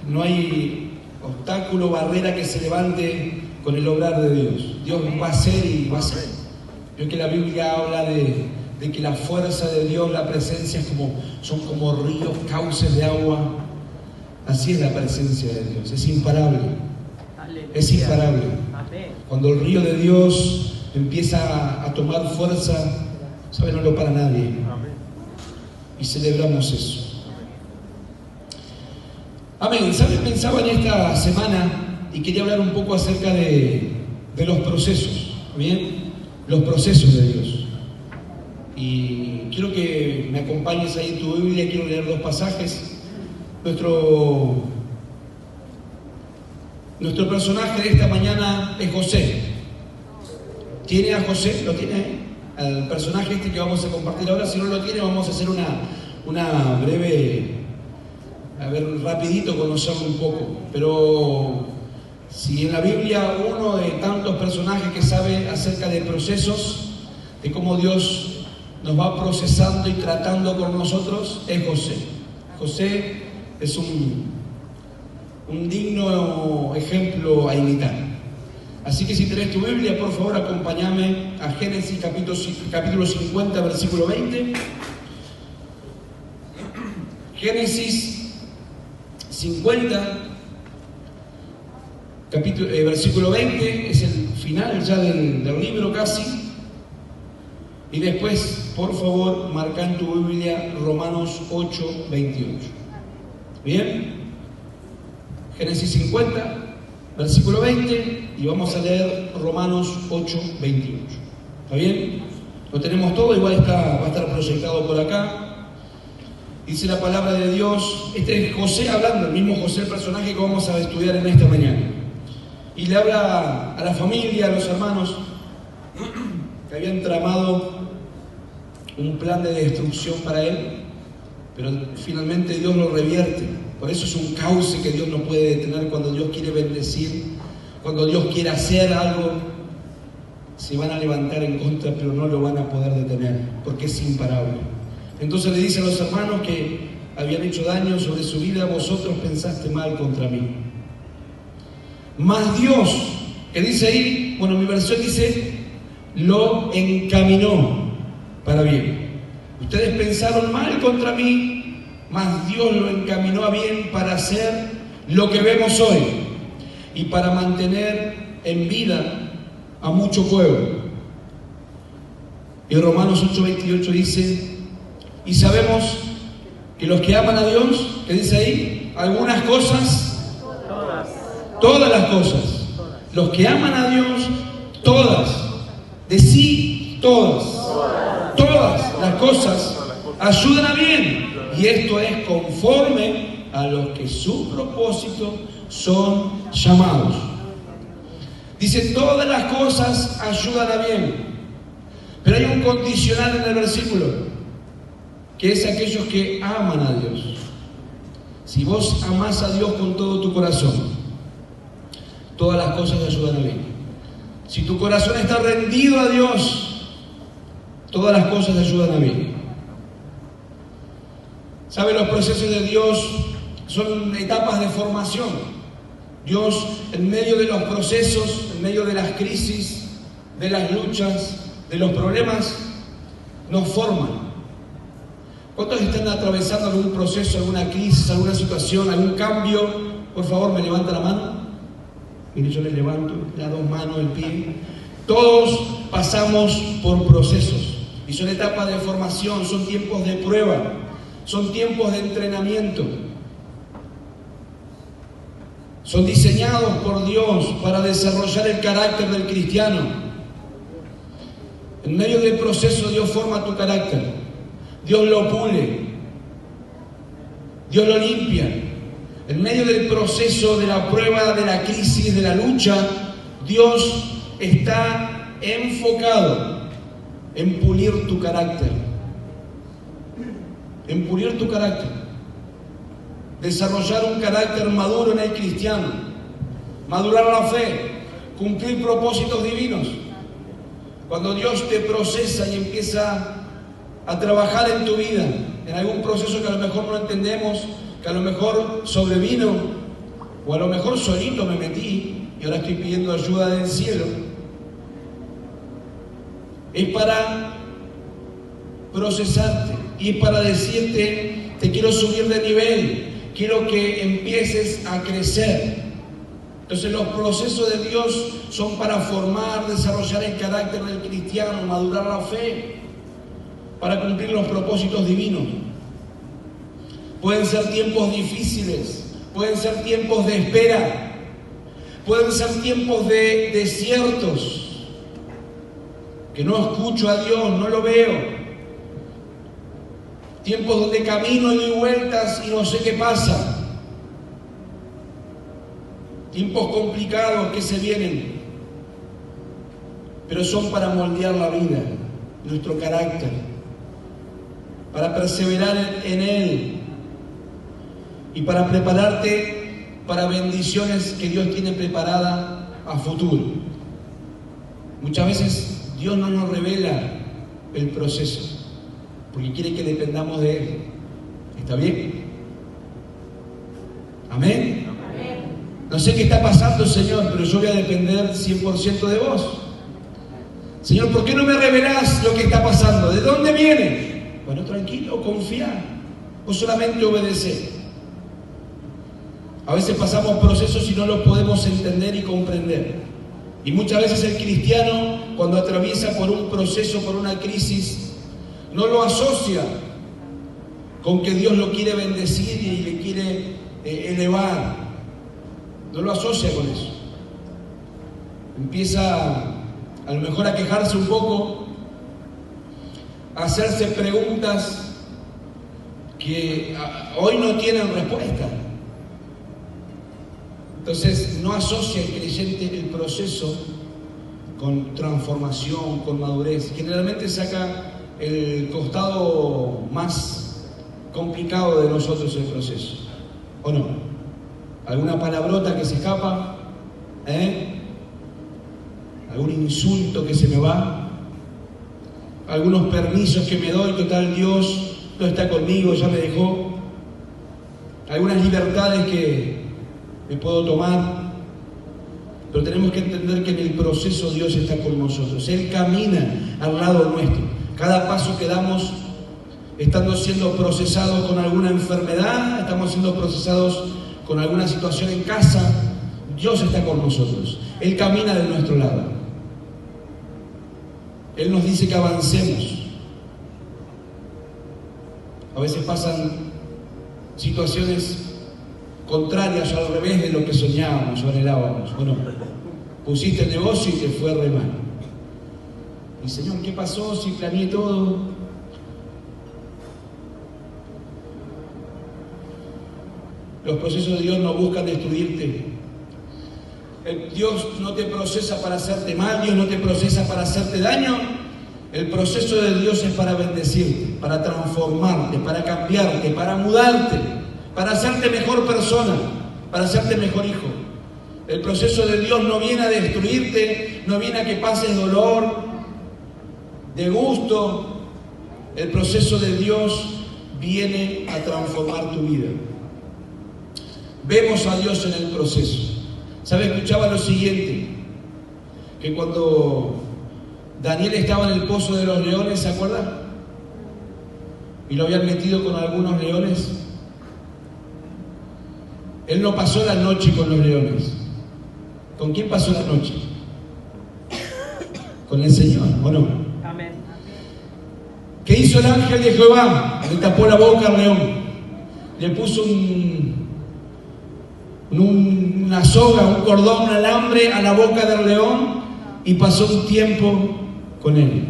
no hay obstáculo, barrera que se levante con el obrar de Dios. Dios va a hacer y va a hacer. Creo que la Biblia habla de que la fuerza de Dios, la presencia son como ríos, cauces de agua. Así es la presencia de Dios, es imparable. Es imparable. Cuando el río de Dios empieza a tomar fuerza, ¿sabe? No lo para nadie. Y celebramos eso. Amén. ¿Saben? Pensaba en esta semana y quería hablar un poco acerca de los procesos. ¿Bien? Los procesos de Dios. Y quiero que me acompañes ahí en tu Biblia. Quiero leer dos pasajes. Nuestro personaje de esta mañana es José. ¿Tiene a José? ¿Lo tiene ahí? Al personaje este que vamos a compartir ahora. Si no lo tiene, vamos a hacer una breve, rapidito conocerlo un poco. Pero si en la Biblia uno de tantos personajes que sabe acerca de procesos, de cómo Dios nos va procesando y tratando con nosotros, es José. José es un digno ejemplo a imitar. Así que si tenés tu Biblia, por favor, acompáñame a Génesis capítulo 50, versículo 20. Génesis 50, versículo 20, es el final ya del libro casi. Y después, por favor, marca en tu Biblia Romanos 8, 28. ¿Bien? Génesis 50, versículo 20, y vamos a leer Romanos 8, 28. ¿Está bien? Lo tenemos todo, igual va a estar proyectado por acá. Dice la palabra de Dios. Este es José hablando, el mismo José, el personaje que vamos a estudiar en esta mañana. Y le habla a la familia, a los hermanos, que habían tramado un plan de destrucción para él, pero finalmente Dios lo revierte. Por eso es un cauce que Dios no puede detener. Cuando Dios quiere bendecir, cuando Dios quiere hacer algo, se van a levantar en contra, pero no lo van a poder detener, porque es imparable. Entonces le dice a los hermanos que habían hecho daño sobre su vida: vosotros pensaste mal contra mí. Mas Dios, que dice ahí, mi versión dice, lo encaminó para bien. Ustedes pensaron mal contra mí, mas Dios lo encaminó a bien para hacer lo que vemos hoy y para mantener en vida a mucho pueblo. Y Romanos 8:28 dice: y sabemos que los que aman a Dios, ¿qué dice ahí? Algunas cosas, todas las cosas. Los que aman a Dios, todas, de sí, todas las cosas ayudan a bien. Y esto es conforme a los que su propósito son llamados. Dice, todas las cosas ayudan a bien. Pero hay un condicional en el versículo, que es aquellos que aman a Dios. Si vos amás a Dios con todo tu corazón, todas las cosas ayudan a bien. Si tu corazón está rendido a Dios, todas las cosas ayudan a bien. ¿Sabe? Los procesos de Dios son etapas de formación. Dios, en medio de los procesos, en medio de las crisis, de las luchas, de los problemas, nos forma. ¿Cuántos están atravesando algún proceso, alguna crisis, alguna situación, algún cambio? Por favor, me levanta la mano. Mire, yo les levanto las dos manos, el pie. Todos pasamos por procesos y son etapas de formación, son tiempos de prueba, son tiempos de entrenamiento. Son diseñados por Dios para desarrollar el carácter del cristiano. En medio del proceso Dios forma tu carácter, Dios lo pule, Dios lo limpia. En medio del proceso de la prueba, de la crisis, de la lucha, Dios está enfocado en pulir tu carácter. En pulir tu carácter. Desarrollar un carácter maduro en el cristiano. Madurar la fe. Cumplir propósitos divinos. Cuando Dios te procesa y empieza a trabajar en tu vida, en algún proceso que a lo mejor no entendemos, que que a lo mejor sobrevino, o a lo mejor solito me metí y ahora estoy pidiendo ayuda del cielo. Es para procesarte y es para decirte, te quiero subir de nivel, quiero que empieces a crecer. Entonces los procesos de Dios son para formar, desarrollar el carácter del cristiano, madurar la fe, para cumplir los propósitos divinos. Pueden ser tiempos difíciles, pueden ser tiempos de espera, pueden ser tiempos de desiertos, que no escucho a Dios, no lo veo. Tiempos donde camino y doy vueltas y no sé qué pasa. Tiempos complicados que se vienen, pero son para moldear la vida, nuestro carácter, para perseverar en Él y para prepararte para bendiciones que Dios tiene preparadas a futuro. Muchas veces Dios no nos revela el proceso, porque quiere que dependamos de Él. ¿Está bien? ¿Amén? No sé qué está pasando, Señor, pero yo voy a depender 100% de vos. Señor, ¿por qué no me revelás lo que está pasando? ¿De dónde viene? Bueno, tranquilo, confía. O solamente obedecer. A veces pasamos procesos y no los podemos entender y comprender. Y muchas veces el cristiano, cuando atraviesa por un proceso, por una crisis, no lo asocia con que Dios lo quiere bendecir y le quiere elevar. No lo asocia con eso. Empieza a lo mejor a quejarse un poco, a hacerse preguntas que hoy no tienen respuesta. Entonces no asocia el creyente el proceso con transformación, con madurez. Generalmente saca el costado más complicado de nosotros el proceso. ¿O no? ¿Alguna palabrota que se escapa? ¿Algún insulto que se me va? ¿Algunos permisos que me doy? Total, Dios no está conmigo, ya me dejó. ¿Algunas libertades que me puedo tomar? Pero tenemos que entender que en el proceso Dios está con nosotros. Él camina al lado nuestro. Cada paso que damos, estando siendo procesados con alguna enfermedad, estamos siendo procesados con alguna situación en casa, Dios está con nosotros. Él camina de nuestro lado. Él nos dice que avancemos. A veces pasan situaciones contrarias o al revés de lo que soñábamos o anhelábamos. Bueno, pusiste el negocio y te fue re mal. Y Señor, ¿qué pasó si planeé todo? Los procesos de Dios no buscan destruirte. Dios no te procesa para hacerte mal, Dios no te procesa para hacerte daño. El proceso de Dios es para bendecirte, para transformarte, para cambiarte, para mudarte, para hacerte mejor persona, para hacerte mejor hijo. El proceso de Dios no viene a destruirte, no viene a que pases dolor, de gusto. El proceso de Dios viene a transformar tu vida. Vemos a Dios en el proceso. ¿Sabe? Escuchaba lo siguiente, que cuando Daniel estaba en el pozo de los leones, ¿se acuerda? Y lo habían metido con algunos leones. Él no pasó la noche con los leones. ¿Con quién pasó la noche? Con el Señor, ¿o no? Amén. ¿Qué hizo el ángel de Jehová? Le tapó la boca al león. Le puso una soga, un cordón, un alambre a la boca del león y pasó un tiempo con él.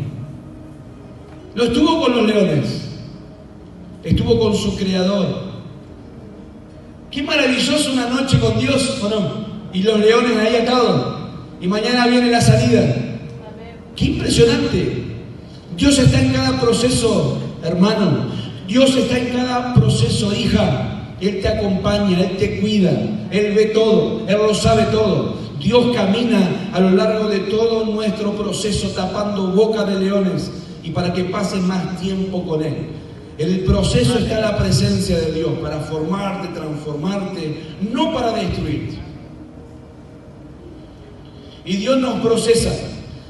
No estuvo con los leones, estuvo con su Creador. Qué maravilloso una noche con Dios, ¿o no? Y los leones ahí atados. Y mañana viene la salida. Qué impresionante. Dios está en cada proceso, hermano. Dios está en cada proceso, hija. Él te acompaña, Él te cuida, Él ve todo, Él lo sabe todo. Dios camina a lo largo de todo nuestro proceso tapando boca de leones y para que pases más tiempo con Él. En el proceso está la presencia de Dios para formarte, transformarte, no para destruirte. Y Dios nos procesa.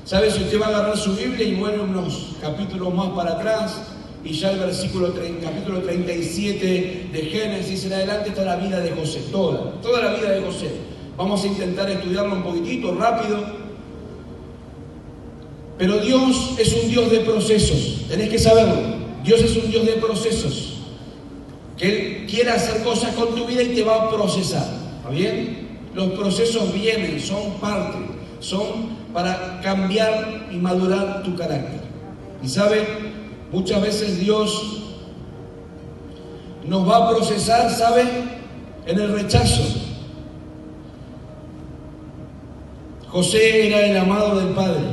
¿Sabe? Si usted va a agarrar su Biblia y vuelve unos capítulos más para atrás, y ya el capítulo 37 de Génesis en adelante está la vida de José, toda la vida de José. Vamos a intentar estudiarlo un poquitito, rápido. Pero Dios es un Dios de procesos, tenés que saberlo. Dios es un Dios de procesos, que Él quiere hacer cosas con tu vida y te va a procesar, ¿está bien? Los procesos vienen, son parte, son para cambiar y madurar tu carácter. Y sabe, muchas veces Dios nos va a procesar, ¿sabe? En el rechazo. José era el amado del Padre.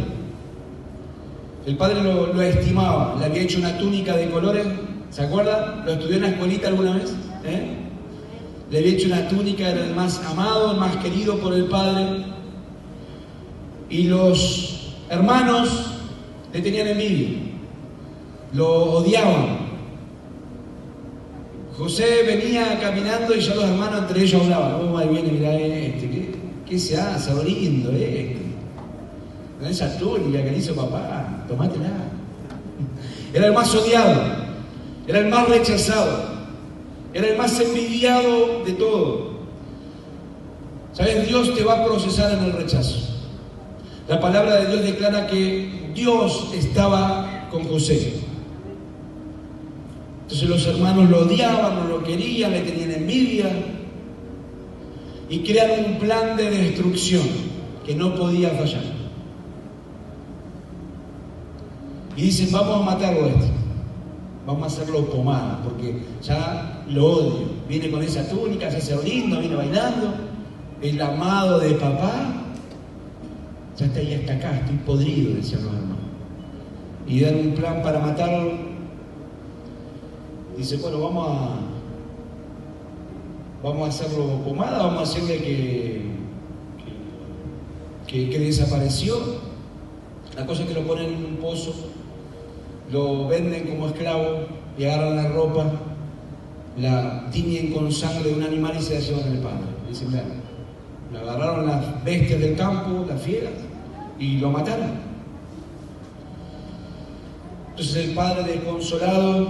El Padre lo estimaba, le había hecho una túnica de colores, ¿se acuerda? ¿Lo estudió en la escuelita alguna vez? Le había hecho una túnica, era el más amado, el más querido por el Padre. Y los hermanos le tenían envidia, lo odiaban. José venía caminando y ya los hermanos entre ellos hablaban: oh, ahí viene, mirá ¿qué se hace? Lindo con esa túnica que le hizo papá, tomátela. Era el más odiado, era el más rechazado, era el más envidiado de todo. ¿Sabes? Dios te va a procesar en el rechazo. La palabra de Dios declara que Dios estaba con José. Entonces los hermanos lo odiaban, no lo querían, le tenían envidia y crearon un plan de destrucción que no podía fallar. Y dicen: vamos a matarlo a este, vamos a hacerlo pomada, porque ya lo odio. Viene con esa túnica, se hace lindo, viene bailando, el amado de papá, ya está ahí hasta acá, estoy podrido, decían los hermanos. Y dan un plan para matarlo. Dice: bueno, vamos a hacerlo pomada, vamos a hacerle que desapareció. La cosa es que lo ponen en un pozo, lo venden como esclavo y agarran la ropa, la tiñen con sangre de un animal y se la llevan al padre. Dicen: vean, lo agarraron las bestias del campo, las fieras, y lo mataron. Entonces el padre, desconsolado,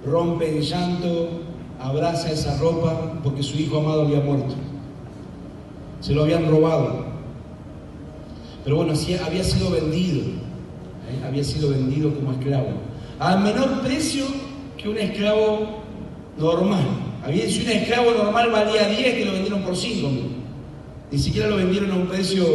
rompe en llanto, abraza esa ropa porque su hijo amado había muerto. Se lo habían robado. Pero bueno, sí, había sido vendido. Había sido vendido como esclavo. Al menor precio que un esclavo normal. Si un esclavo normal valía 10, que lo vendieron por 5. Ni siquiera lo vendieron a un precio.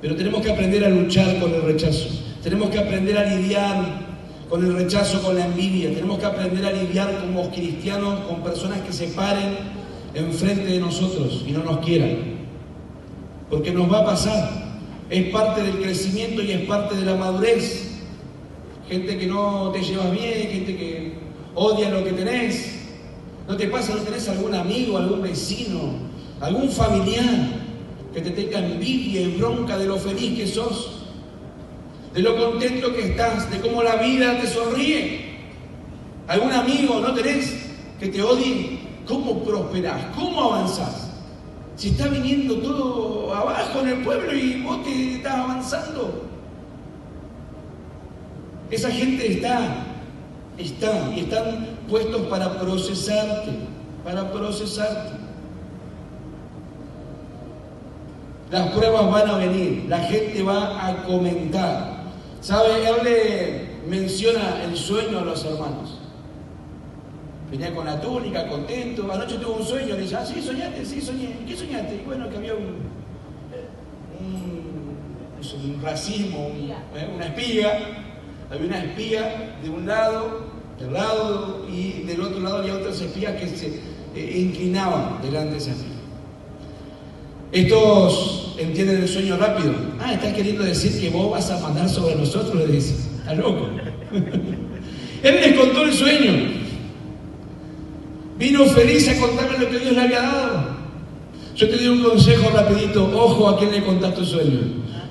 Pero tenemos que aprender a luchar con el rechazo. Tenemos que aprender a lidiar con el rechazo, con la envidia. Tenemos que aprender a lidiar como cristianos con personas que se paren enfrente de nosotros y no nos quieran. Porque nos va a pasar. Es parte del crecimiento y es parte de la madurez. Gente que no te llevas bien, gente que odia lo que tenés. ¿No te pasa? ¿No tenés algún amigo, algún vecino, algún familiar que te tenga envidia y bronca de lo feliz que sos? De lo contento que estás, de cómo la vida te sonríe. ¿Algún amigo no tenés que te odie? ¿Cómo prosperás? ¿Cómo avanzás? Si está viniendo todo abajo en el pueblo y vos te estás avanzando. Esa gente está y están puestos para procesarte, Las pruebas van a venir, la gente va a comentar. ¿Sabe? Él le menciona el sueño a los hermanos. Venía con la túnica, contento. Anoche tuve un sueño. Le dice: sí, soñaste, sí, soñé. ¿Qué soñaste? Y bueno, que había un racismo, una espiga. Había una espiga de un lado, y del otro lado había otras espías que se inclinaban delante de esa espiga. Estos entienden el sueño rápido. Estás queriendo decir que vos vas a mandar sobre nosotros, le dice. Está loco. Él les contó el sueño. Vino feliz a contarme lo que Dios le había dado. Yo te doy un consejo rapidito. Ojo a quién le contás tu sueño.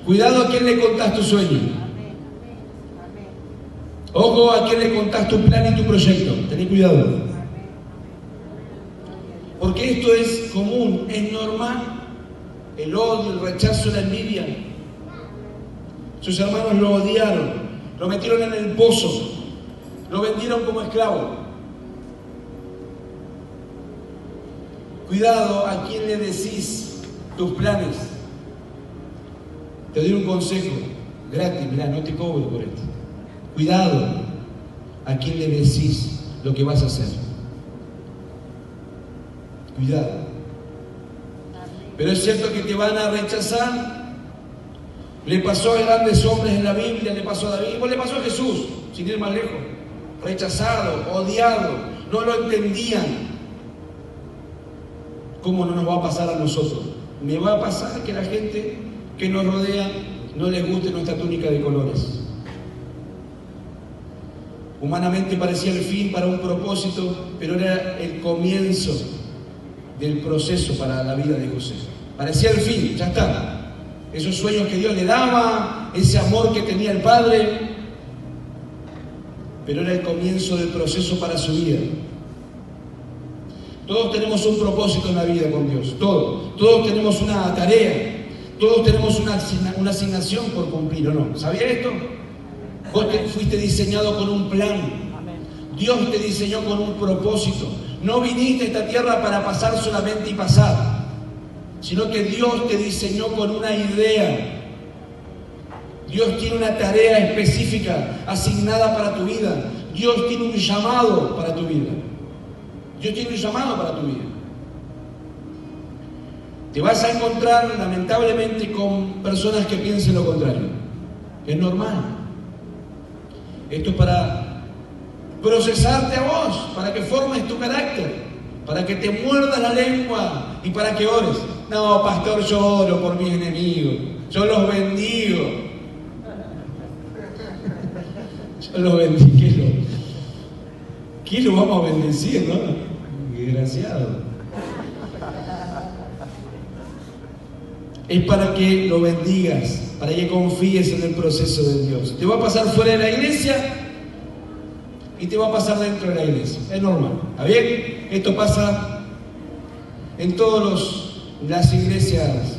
Cuidado a quién le contás tu sueño. Ojo a quién le contás tu plan y tu proyecto. Tené cuidado. Porque esto es común, es normal. El odio, el rechazo, la envidia. Sus hermanos lo odiaron, lo metieron en el pozo, lo vendieron como esclavo. Cuidado a quién le decís tus planes. Te doy un consejo gratis, mirá, no te cobro por esto. Cuidado a quién le decís lo que vas a hacer. Cuidado. Pero es cierto que te van a rechazar. Le pasó a grandes hombres en la Biblia, le pasó a David, le pasó a Jesús, sin ir más lejos. Rechazado, odiado, no lo entendían. ¿Cómo no nos va a pasar a nosotros? Me va a pasar que la gente que nos rodea no les guste nuestra túnica de colores. Humanamente parecía el fin para un propósito, pero era el comienzo del proceso para la vida de José. Parecía el fin, ya está. Esos sueños que Dios le daba, ese amor que tenía el Padre, pero era el comienzo del proceso para su vida. Todos tenemos un propósito en la vida con Dios, todos tenemos una tarea, todos tenemos una asignación por cumplir, ¿o no? ¿Sabía esto? Vos fuiste diseñado con un plan, Dios te diseñó con un propósito. No viniste a esta tierra para pasar solamente y pasar, sino que Dios te diseñó con una idea. Dios tiene una tarea específica asignada para tu vida. Dios tiene un llamado para tu vida. Dios tiene un llamado para tu vida. Te vas a encontrar lamentablemente con personas que piensen lo contrario. Es normal. Esto es para procesarte a vos, para que formes tu carácter, para que te muerdas la lengua y para que ores. No, pastor, yo oro por mis enemigos, yo los bendigo. Yo los bendigo. ¿Quién lo vamos a bendecir, no? Desgraciado. Es para que lo bendigas, para que confíes en el proceso de Dios. Te va a pasar fuera de la iglesia y te va a pasar dentro de la iglesia. Es normal. ¿Está bien? Esto pasa en todas las iglesias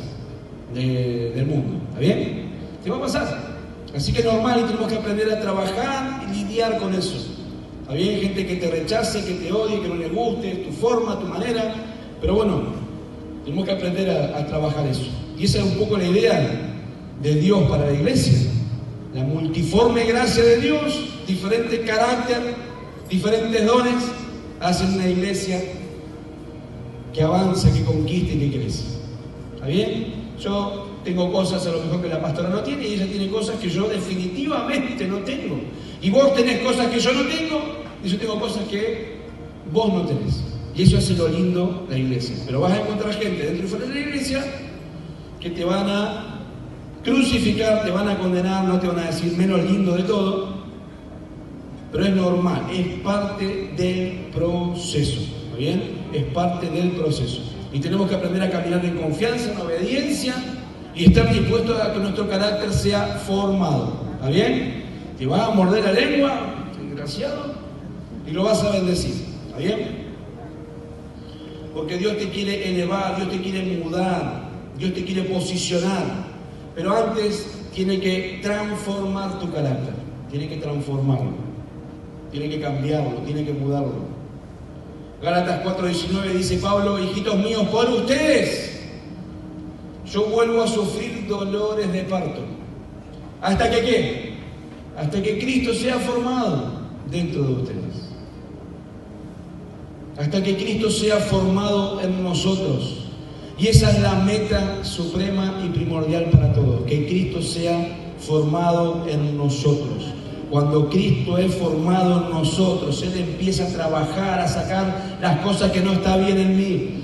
del mundo. ¿Está bien? Te va a pasar. Así que es normal y tenemos que aprender a trabajar y lidiar con eso. ¿Está bien? Gente que te rechace, que te odie, que no le guste, tu forma, tu manera. Pero bueno, tenemos que aprender a trabajar eso. Y esa es un poco la idea de Dios para la iglesia. La multiforme gracia de Dios, diferente carácter, diferentes dones, hacen una iglesia que avanza, que conquista y que crece. ¿Está bien? Yo tengo cosas a lo mejor que la pastora no tiene y ella tiene cosas que yo definitivamente no tengo. Y vos tenés cosas que yo no tengo y yo tengo cosas que vos no tenés. Y eso hace lo lindo la iglesia. Pero vas a encontrar gente dentro y fuera de la iglesia que te van a crucificar, te van a condenar, no te van a decir menos lindo de todo. Pero es normal, es parte del proceso. ¿Está bien? Es parte del proceso. Y tenemos que aprender a caminar en confianza, en obediencia y estar dispuestos a que nuestro carácter sea formado. ¿Está bien? Te vas a morder la lengua, desgraciado, y lo vas a bendecir. ¿Está bien? Porque Dios te quiere elevar, Dios te quiere mudar, Dios te quiere posicionar. Pero antes tiene que transformar tu carácter, tiene que transformarlo, tiene que cambiarlo, tiene que mudarlo. Gálatas 4:19 dice Pablo: hijitos míos, por ustedes yo vuelvo a sufrir dolores de parto. ¿Hasta que qué? Hasta que Cristo sea formado dentro de ustedes. Hasta que Cristo sea formado en nosotros. Y esa es la meta suprema y primordial para todos, que Cristo sea formado en nosotros. Cuando Cristo es formado en nosotros, Él empieza a trabajar, a sacar las cosas que no están bien en mí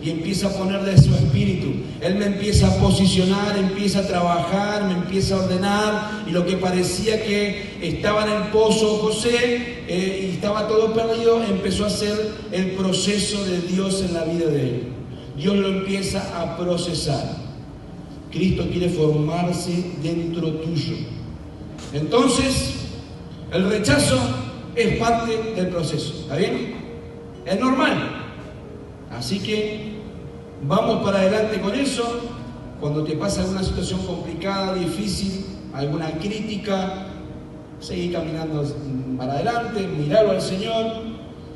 y empieza a poner de su espíritu. Él me empieza a posicionar, empieza a trabajar, me empieza a ordenar, y lo que parecía que estaba en el pozo José y estaba todo perdido, empezó a ser el proceso de Dios en la vida de él. Dios lo empieza a procesar. Cristo quiere formarse dentro tuyo. Entonces, El rechazo es parte del proceso, ¿está bien? Es normal. Así que vamos para adelante con eso. Cuando te pasa alguna situación complicada, difícil, alguna crítica, seguí caminando para adelante, miralo al Señor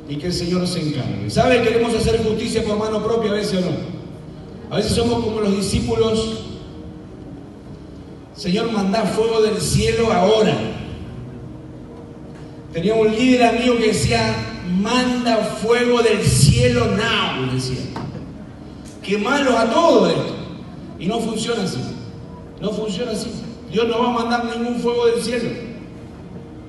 y que el Señor se encargue. ¿Sabe? Queremos hacer justicia por mano propia a veces o no. A veces somos como los discípulos. Señor, mandá fuego del cielo ahora. Tenía un líder amigo que decía, manda fuego del cielo now, decía. Quemalos a todos esto. Y no funciona así. No funciona así. Dios no va a mandar ningún fuego del cielo.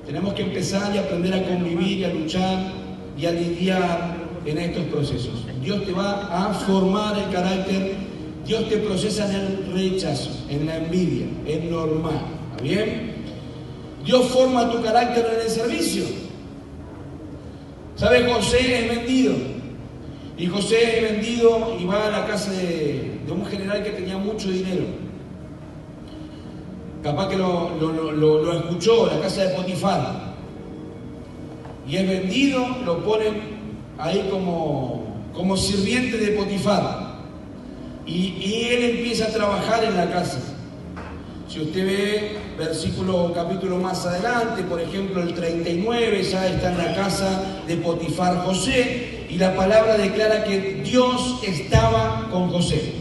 Tenemos que empezar y aprender a convivir y a luchar y a lidiar en estos procesos. Dios te va a formar el carácter. Dios te procesa en el rechazo, en la envidia, es normal. ¿Está bien? Dios forma tu carácter en el servicio. ¿Sabe? José es vendido. Y José es vendido y va a la casa de un general que tenía mucho dinero. Capaz que lo escuchó, la casa de Potifar. Y es vendido, lo ponen ahí como sirviente de Potifar. Y él empieza a trabajar en la casa. Si usted ve capítulo más adelante, por ejemplo el 39, ya está en la casa de Potifar José, y la palabra declara que Dios estaba con José.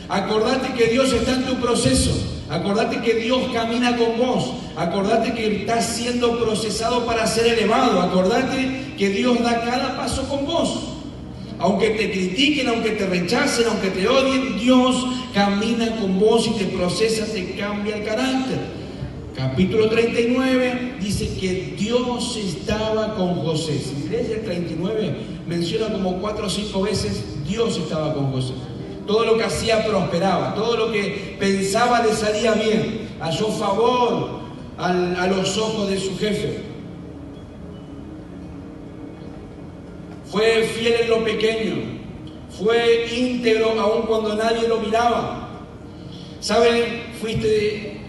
Acordate que Dios está en tu proceso, acordate que Dios camina con vos, acordate que estás siendo procesado para ser elevado, acordate que Dios da cada paso con vos. Aunque te critiquen, aunque te rechacen, aunque te odien, Dios camina con vos y te procesa, te cambia el carácter. Capítulo 39 dice que Dios estaba con José. Si lees el 39, menciona como 4 o 5 veces Dios estaba con José. Todo lo que hacía prosperaba, todo lo que pensaba le salía bien. Halló favor a los ojos de su jefe. Fue fiel en lo pequeño, fue íntegro aun cuando nadie lo miraba. ¿Saben?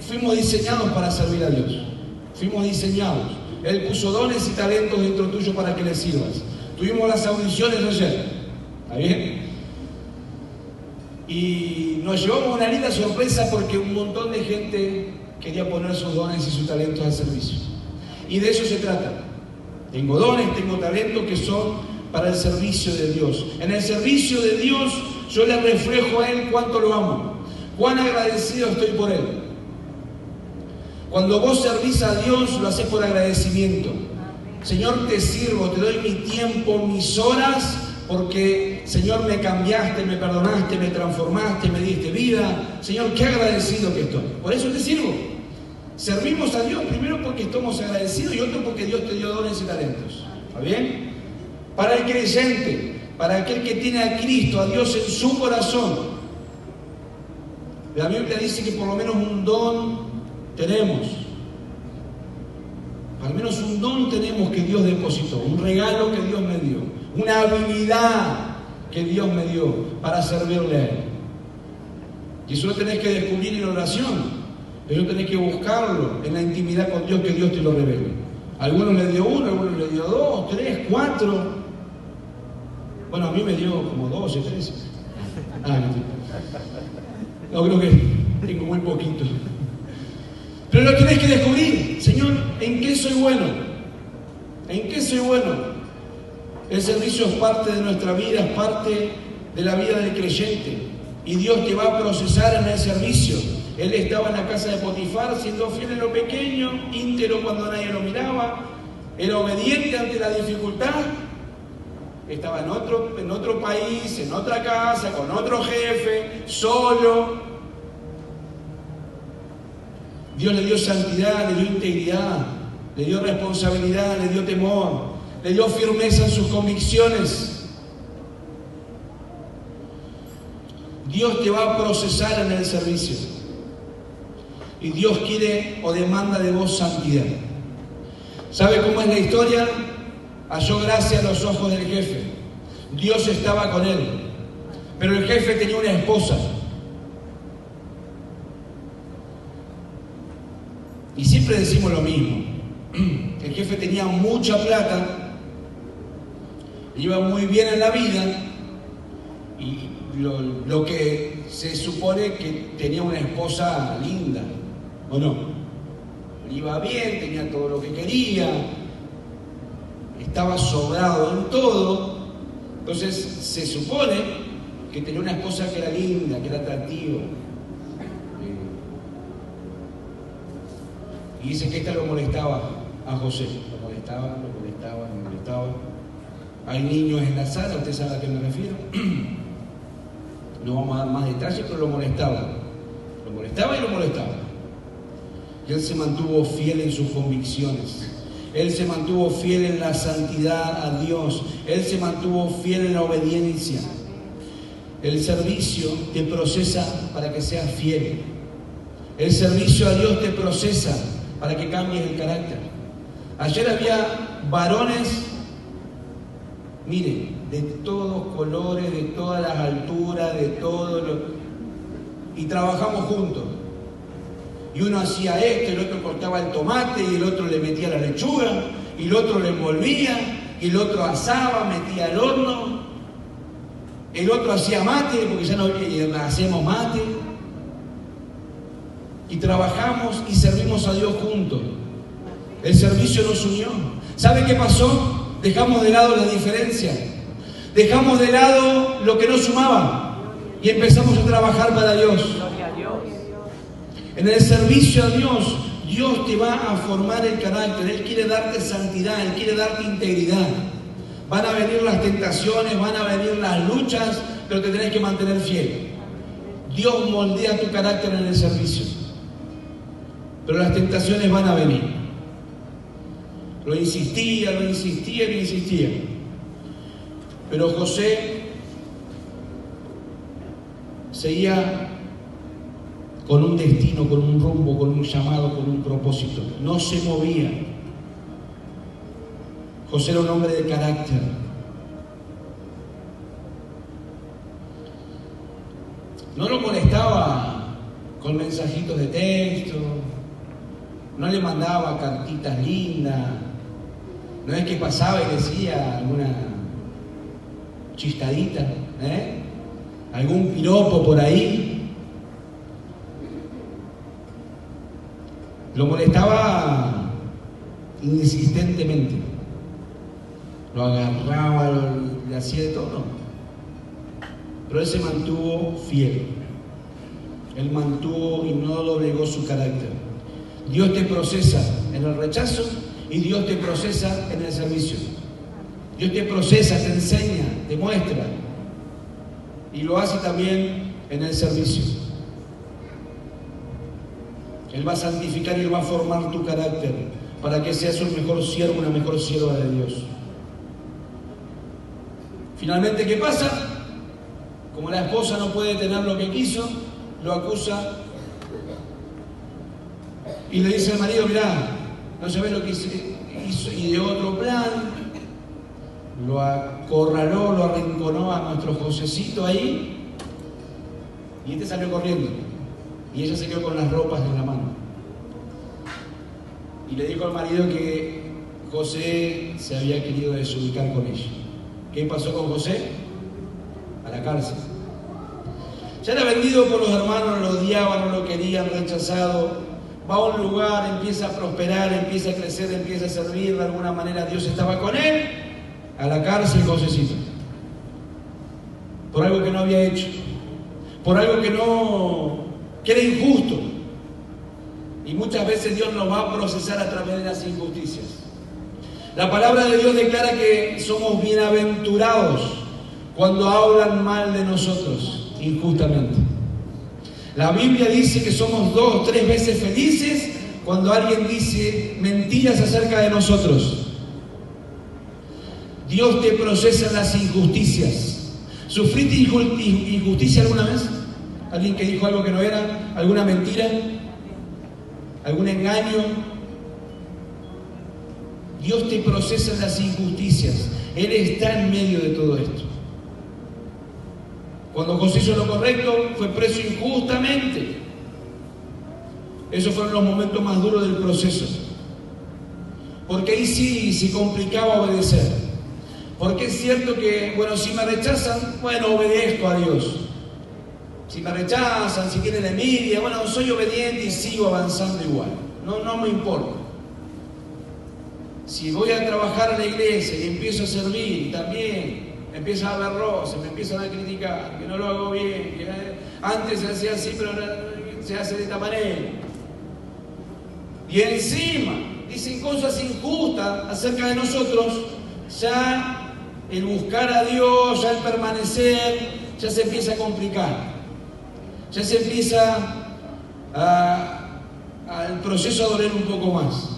Fuimos diseñados para servir a Dios. Fuimos diseñados. Él puso dones y talentos dentro tuyo para que le sirvas. Tuvimos las audiciones ayer. ¿Está bien? Y nos llevamos una linda sorpresa porque un montón de gente quería poner sus dones y sus talentos al servicio. Y de eso se trata. Tengo dones, tengo talentos que son para el servicio de Dios. En el servicio de Dios yo le reflejo a Él cuánto lo amo, cuán agradecido estoy por Él. Cuando vos servís a Dios, lo haces por agradecimiento. Señor, te sirvo, te doy mi tiempo, mis horas, porque Señor, me cambiaste, me perdonaste, me transformaste, me diste vida. Señor, qué agradecido que estoy. Por eso te sirvo. Servimos a Dios primero porque estamos agradecidos y otro porque Dios te dio dones y talentos. ¿Está bien? Para el creyente, para aquel que tiene a Cristo, a Dios en su corazón. La Biblia dice que por lo menos un don tenemos. Al menos un don tenemos que Dios depositó, un regalo que Dios me dio, una habilidad que Dios me dio para servirle a Él. Y eso lo tenés que descubrir en oración, eso tenés que buscarlo en la intimidad con Dios, que Dios te lo revele. A algunos le dio 1, a algunos le dio 2, 3, 4. Bueno, a mí me dio como 12, 13. No, creo que tengo muy poquito. Pero lo tenés que descubrir. Señor, ¿en qué soy bueno? ¿En qué soy bueno? El servicio es parte de nuestra vida, es parte de la vida del creyente. Y Dios te va a procesar en el servicio. Él estaba en la casa de Potifar, siendo fiel en lo pequeño, íntegro cuando nadie lo miraba, era obediente ante la dificultad. Estaba en otro país, en otra casa, con otro jefe, solo. Dios le dio santidad, le dio integridad, le dio responsabilidad, le dio temor, le dio firmeza en sus convicciones. Dios te va a procesar en el servicio. Y Dios quiere o demanda de vos santidad. ¿Sabe cómo es la historia? Halló gracia a los ojos del jefe. Dios estaba con él. Pero el jefe tenía una esposa. Y siempre decimos lo mismo. El jefe tenía mucha plata, iba muy bien en la vida, y lo que se supone que tenía una esposa linda, ¿o no? Iba bien, tenía todo lo que quería, estaba sobrado en todo. Entonces se supone que tenía una esposa que era linda, que era atractiva. Y dice que esta lo molestaba a José. Lo molestaba. Hay niños en la sala, usted sabe a qué me refiero. No vamos a dar más detalles, pero lo molestaba. Lo molestaba. Y él se mantuvo fiel en sus convicciones. Él se mantuvo fiel en la santidad a Dios. Él se mantuvo fiel en la obediencia. El servicio te procesa para que seas fiel. El servicio a Dios te procesa para que cambies el carácter. Ayer había varones, mire, de todos colores, de todas las alturas, de todo y trabajamos juntos. Y uno hacía esto, el otro cortaba el tomate, y el otro le metía la lechuga, y el otro le envolvía, y el otro asaba, metía al horno, el otro hacía mate, porque ya no hacemos mate. Y trabajamos y servimos a Dios juntos. El servicio nos unió. ¿Sabe qué pasó? Dejamos de lado la diferencia. Dejamos de lado lo que nos sumaba. Y empezamos a trabajar para Dios. En el servicio a Dios, Dios te va a formar el carácter. Él quiere darte santidad, Él quiere darte integridad. Van a venir las tentaciones, van a venir las luchas, pero te tenés que mantener fiel. Dios moldea tu carácter en el servicio. Pero las tentaciones van a venir. Lo insistía. Pero José seguía con un destino, con un rumbo, con un llamado, con un propósito. No se movía. José era un hombre de carácter. No lo molestaba con mensajitos de texto. No le mandaba cartitas lindas. No es que pasaba y decía alguna chistadita, algún piropo por ahí. Lo molestaba insistentemente. Lo agarraba, le hacía de todo. Pero él se mantuvo fiel. Él mantuvo y no doblegó su carácter. Dios te procesa en el rechazo y Dios te procesa en el servicio. Dios te procesa, te enseña, te muestra. Y lo hace también en el servicio. Él va a santificar y Él va a formar tu carácter para que seas un mejor siervo, una mejor sierva de Dios. Finalmente, ¿qué pasa? Como la esposa no puede tener lo que quiso, lo acusa y le dice al marido: mirá, no sabés lo que hizo, y de otro plan lo acorraló, lo arrinconó a nuestro Josecito ahí, y este salió corriendo. Y ella se quedó con las ropas en la mano. Y le dijo al marido que José se había querido desubicar con ella. ¿Qué pasó con José? A la cárcel. Ya era vendido por los hermanos, lo odiaban, no lo querían, rechazado. Va a un lugar, empieza a prosperar, empieza a crecer, empieza a servir. De alguna manera Dios estaba con él. A la cárcel, Josecito. Por algo que no había hecho. Por algo que era injusto. Y muchas veces Dios nos va a procesar a través de las injusticias. La palabra de Dios declara que somos bienaventurados cuando hablan mal de nosotros injustamente. La Biblia dice que somos 2 o 3 veces felices cuando alguien dice mentiras acerca de nosotros. Dios te procesa las injusticias. ¿Sufriste injusticia alguna vez? ¿Alguien que dijo algo que no era? ¿Alguna mentira? ¿Algún engaño? Dios te procesa las injusticias. Él está en medio de todo esto. Cuando José hizo lo correcto, fue preso injustamente. Esos fueron los momentos más duros del proceso. Porque ahí sí se complicaba obedecer. Porque es cierto que, bueno, si me rechazan, bueno, obedezco a Dios. Si me rechazan, si tienen envidia, bueno, soy obediente y sigo avanzando igual. No me importa. Si voy a trabajar en la iglesia y empiezo a servir, también empiezan a haber roces, me empiezan a criticar, que no lo hago bien, que antes se hacía así, pero ahora se hace de esta manera. Y encima dicen cosas injustas acerca de nosotros, ya el buscar a Dios, ya el permanecer, ya se empieza a complicar. Ya se empieza el proceso a doler un poco más.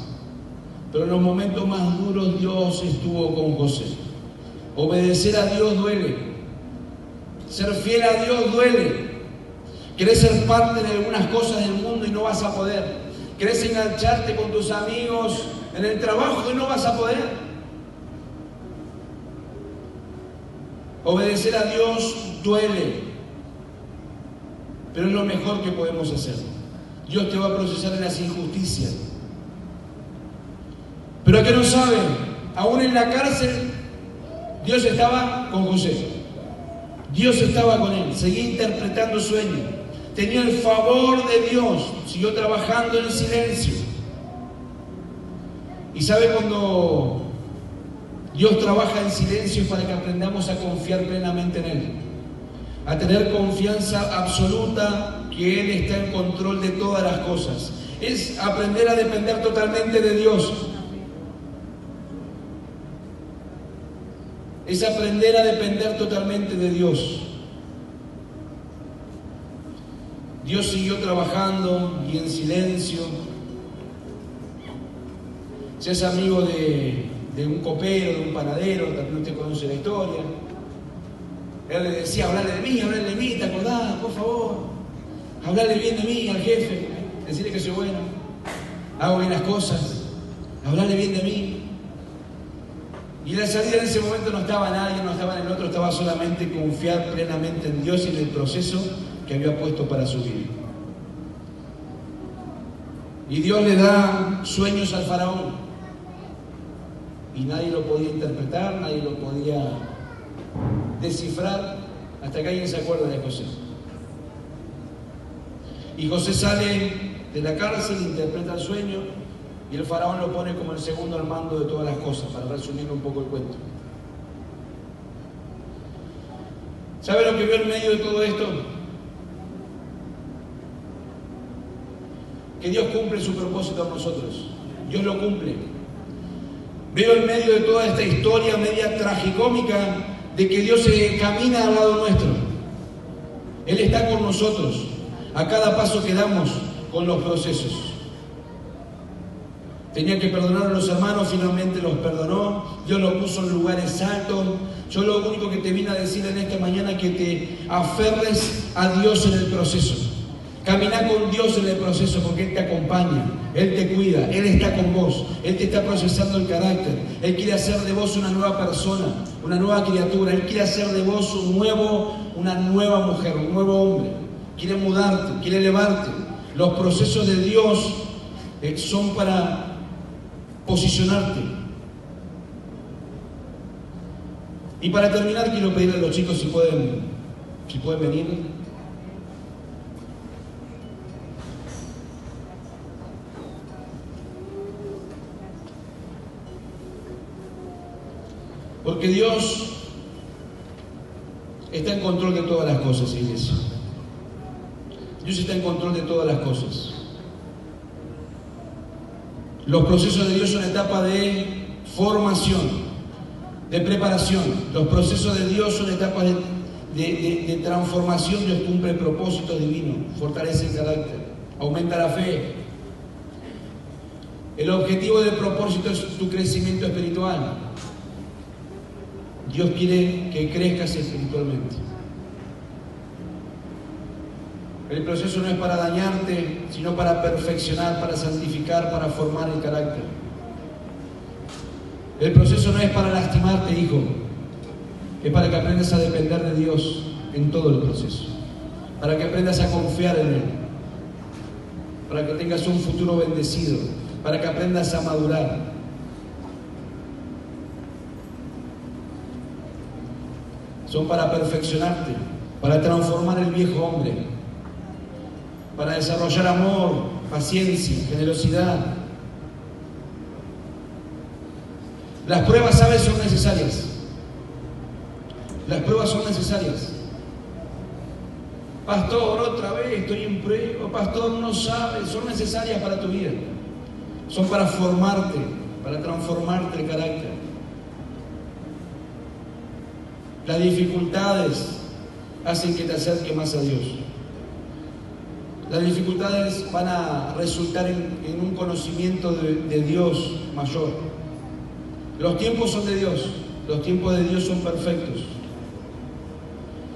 Pero en los momentos más duros Dios estuvo con José. Obedecer a Dios duele. Ser fiel a Dios duele. Querés ser parte de algunas cosas del mundo y no vas a poder. Querés engancharte con tus amigos en el trabajo y no vas a poder. Obedecer a Dios duele. Pero es lo mejor que podemos hacer. Dios te va a procesar en las injusticias. Pero a que no saben, aún en la cárcel, Dios estaba con José. Dios estaba con él, seguía interpretando sueños. Tenía el favor de Dios, siguió trabajando en silencio. Y sabe, cuando Dios trabaja en silencio es para que aprendamos a confiar plenamente en Él. A tener confianza absoluta que Él está en control de todas las cosas. Es aprender a depender totalmente de Dios. Es aprender a depender totalmente de Dios. Dios siguió trabajando y en silencio. Si es amigo de un copero, de un panadero, también usted conoce la historia. Él le decía, hablale de mí, ¿te acordás? Por favor, hablale bien de mí al jefe, decirle que soy bueno, hago bien las cosas, hablale bien de mí. Y la salida en ese momento no estaba nadie, no estaba en el otro, estaba solamente confiar plenamente en Dios y en el proceso que había puesto para su vida. Y Dios le da sueños al faraón. Y nadie lo podía interpretar, nadie lo podía descifrar, hasta que alguien se acuerda de José. Y José sale de la cárcel, interpreta el sueño, y el faraón lo pone como el segundo al mando de todas las cosas, para resumir un poco el cuento. ¿Sabe lo que veo en medio de todo esto? Que Dios cumple su propósito a nosotros. Dios lo cumple. Veo en medio de toda esta historia media tragicómica de que Dios se camina al lado nuestro. Él está con nosotros a cada paso que damos con los procesos. Tenía que perdonar a los hermanos, finalmente los perdonó. Dios los puso en lugares altos. Yo lo único que te vine a decir en esta mañana es que te aferres a Dios en el proceso. Camina con Dios en el proceso, porque Él te acompaña, Él te cuida, Él está con vos, Él te está procesando el carácter. Él quiere hacer de vos una nueva persona, una nueva criatura. Él quiere hacer de vos una nueva mujer, un nuevo hombre. Quiere mudarte, quiere elevarte. Los procesos de Dios son para posicionarte. Y para terminar, quiero pedirle a los chicos si pueden venir. Porque Dios está en control de todas las cosas, iglesia. Dios está en control de todas las cosas. Los procesos de Dios son etapas de formación, de preparación. Los procesos de Dios son etapas de transformación. Dios cumple propósitos divinos, fortalece el carácter, aumenta la fe. El objetivo del propósito es tu crecimiento espiritual. Dios quiere que crezcas espiritualmente. El proceso no es para dañarte, sino para perfeccionar, para santificar, para formar el carácter. El proceso no es para lastimarte, hijo. Es para que aprendas a depender de Dios en todo el proceso. Para que aprendas a confiar en Él. Para que tengas un futuro bendecido. Para que aprendas a madurar. son para perfeccionarte, para transformar el viejo hombre, para desarrollar amor, paciencia, generosidad. Las pruebas, ¿sabes?, son necesarias. Las pruebas son necesarias. Pastor, otra vez estoy en prueba. Pastor, no sabes. Son necesarias para tu vida. Son para formarte, para transformarte el carácter. Las dificultades hacen que te acerques más a Dios. Las dificultades van a resultar en un conocimiento de Dios mayor. Los tiempos son de Dios. Los tiempos de Dios son perfectos.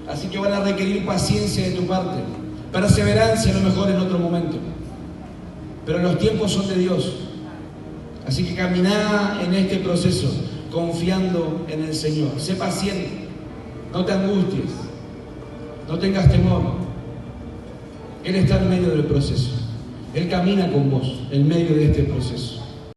Así que van a requerir paciencia de tu parte, perseverancia a lo mejor en otro momento. Pero los tiempos son de Dios. Así que caminá en este proceso confiando en el Señor. Sé paciente, no te angusties, no tengas temor. Él está en medio del proceso. Él camina con vos en medio de este proceso.